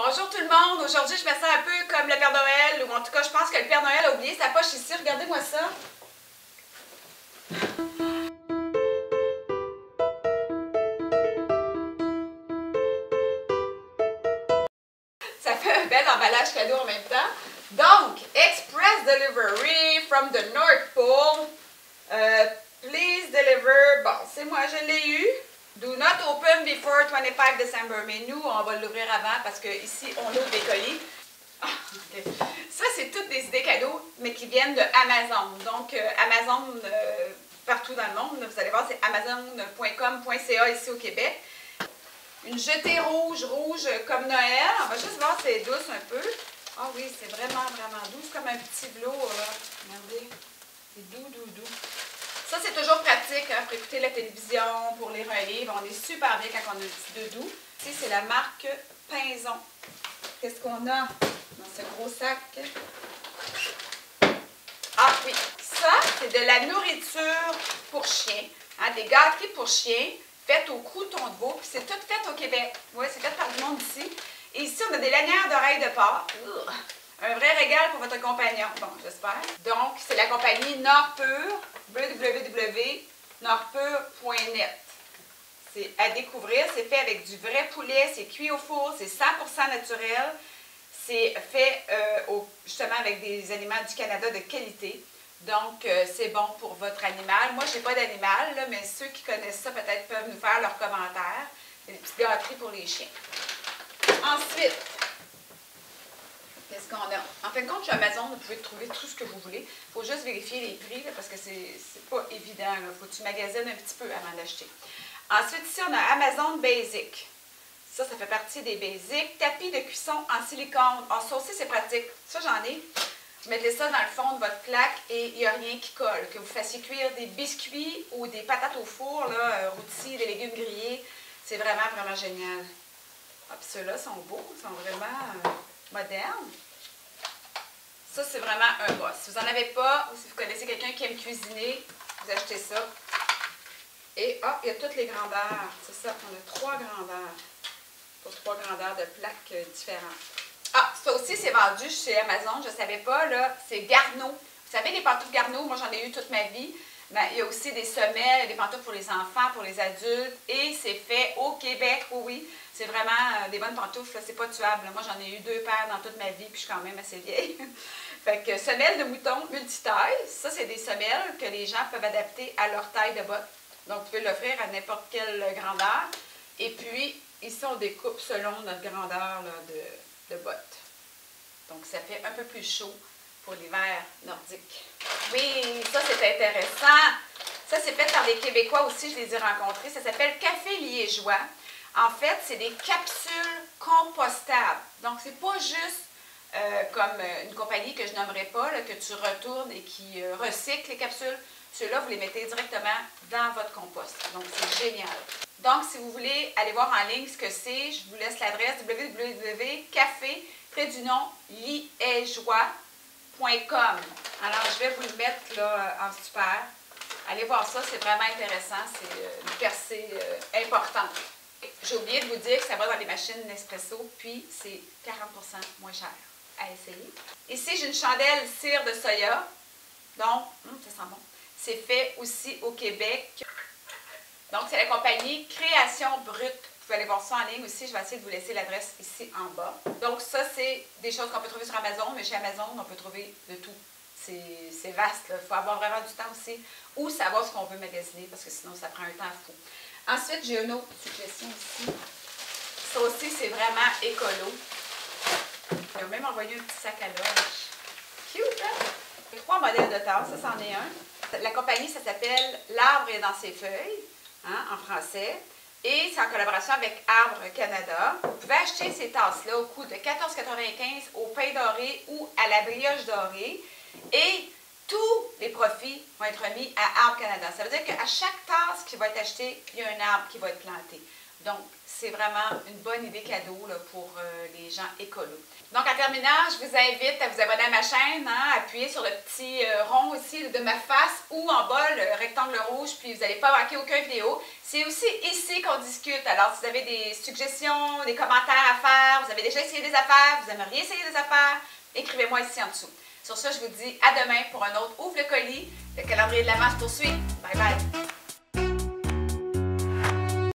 Bonjour tout le monde! Aujourd'hui, je me sens un peu comme le Père Noël, ou en tout cas, je pense que le Père Noël a oublié sa poche ici. Regardez-moi ça. Ça fait un bel emballage cadeau en même temps. Donc, Express Delivery from the North Pole. Please deliver. Bon, c'est moi, je l'ai eu. Do not open before 25 December. Mais nous, on va l'ouvrir avant parce qu'ici, on ouvre des colis. Okay. Ça, c'est toutes des idées cadeaux, mais qui viennent de Amazon. Donc, Amazon, partout dans le monde, vous allez voir, c'est amazon.com.ca ici au Québec. Une jetée rouge comme Noël. On va juste voir si c'est douce un peu. Ah oui, c'est vraiment doux. C'est comme un petit velours, là. Regardez. C'est doux. Ça, c'est toujours pratique hein, pour écouter la télévision, pour lire un livre. On est super bien quand on a un petit doudou. Ici, c'est la marque Pinzon. Qu'est-ce qu'on a dans ce gros sac? Ah oui, ça, c'est de la nourriture pour chiens. Hein, des gâteries pour chiens faites au crouton de veau. Puis c'est tout fait au Québec. Oui, c'est fait par du monde ici. Et ici, on a des lanières d'oreilles de porc. Un vrai régal pour votre compagnon. Bon, j'espère. Donc, c'est la compagnie Norpur, www.norpur.net. C'est à découvrir. C'est fait avec du vrai poulet. C'est cuit au four. C'est 100% naturel. C'est fait justement avec des aliments du Canada de qualité. Donc, c'est bon pour votre animal. Moi, je n'ai pas d'animal, mais ceux qui connaissent ça peut-être peuvent nous faire leurs commentaires. C'est des petites gâteries pour les chiens. Ensuite, qu'est-ce qu'on a? En fin de compte, sur Amazon, vous pouvez trouver tout ce que vous voulez. Il faut juste vérifier les prix, là, parce que c'est pas évident. Il faut que tu magasines un petit peu avant d'acheter. Ensuite, ici, on a Amazon Basic. Ça fait partie des basics. Tapis de cuisson en silicone. Ah, ça aussi, c'est pratique. Ça, j'en ai. Vous mettez ça dans le fond de votre plaque et il n'y a rien qui colle. Que vous fassiez cuire des biscuits ou des patates au four, là, rôtis, des légumes grillés. C'est vraiment génial. Ah, puis ceux-là sont beaux. Ils sont vraiment modernes. Ça, c'est vraiment un boss. Si vous n'en avez pas ou si vous connaissez quelqu'un qui aime cuisiner, vous achetez ça. Et il y a toutes les grandeurs. C'est ça, on a 3 grandeurs. Pour 3 grandeurs de plaques différentes. Ah, ça aussi, c'est vendu chez Amazon. Je ne savais pas, là. C'est Garneau. Vous savez, les pantoufles Garneau, moi, j'en ai eu toute ma vie. Ben, il y a aussi des semelles, des pantoufles pour les enfants, pour les adultes. Et c'est fait au Québec, oui. C'est vraiment des bonnes pantoufles. C'est pas tuable. Moi, j'en ai eu 2 paires dans toute ma vie, puis je suis quand même assez vieille. Fait que semelles de mouton multitaille. Ça, c'est des semelles que les gens peuvent adapter à leur taille de botte. Donc, vous pouvez l'offrir à n'importe quelle grandeur. Et puis, ici, on découpe selon notre grandeur là, de botte. Donc, ça fait un peu plus chaud pour l'hiver nordique. Oui, ça, c'est intéressant. Ça, c'est fait par des Québécois aussi, je les ai rencontrés. Ça s'appelle Café Liégeois. En fait, c'est des capsules compostables. Donc, c'est pas juste comme une compagnie que je nommerai pas, là, que tu retournes et qui recycle les capsules. Ceux-là, vous les mettez directement dans votre compost. Donc, c'est génial. Donc, si vous voulez aller voir en ligne ce que c'est, je vous laisse l'adresse www.café-liégeois.com. Alors, je vais vous le mettre là, en super. Allez voir ça, c'est vraiment intéressant. C'est une percée importante. J'ai oublié de vous dire que ça va dans les machines Nespresso, puis c'est 40% moins cher à essayer. Ici, j'ai une chandelle cire de soya. Donc, ça sent bon. C'est fait aussi au Québec. Donc, c'est la compagnie Création Brute. Vous pouvez aller voir ça en ligne aussi. Je vais essayer de vous laisser l'adresse ici en bas. Donc, ça, c'est des choses qu'on peut trouver sur Amazon, mais chez Amazon, on peut trouver de tout. C'est vaste. Il faut avoir vraiment du temps aussi ou savoir ce qu'on veut magasiner parce que sinon, ça prend un temps fou. Ensuite, j'ai une autre suggestion ici. Ça aussi, c'est vraiment écolo. Ils ont même envoyé un petit sac à linge. Cute, hein? 3 modèles de tasse, ça, c'en est un. La compagnie, ça s'appelle L'arbre est dans ses feuilles, hein, en français. Et c'est en collaboration avec Arbre Canada. Vous pouvez acheter ces tasses-là au coût de 14,95 au pain doré ou à la brioche dorée. Et tous les profits vont être remis à Arbre Canada. Ça veut dire qu'à chaque tasse qui va être achetée, il y a un arbre qui va être planté. Donc, c'est vraiment une bonne idée cadeau là, pour les gens écolos. Donc, en terminant, je vous invite à vous abonner à ma chaîne, hein, appuyer sur le petit rond aussi de ma face ou en bas, le rectangle rouge, puis vous n'allez pas manquer aucune vidéo. C'est aussi ici qu'on discute. Alors, si vous avez des suggestions, des commentaires à faire, vous avez avez déjà essayé des affaires, vous aimeriez essayer des affaires, écrivez-moi ici en dessous. Sur ce, je vous dis à demain pour un autre Ouvre le colis. Le calendrier de l'Avent se poursuit. Bye bye!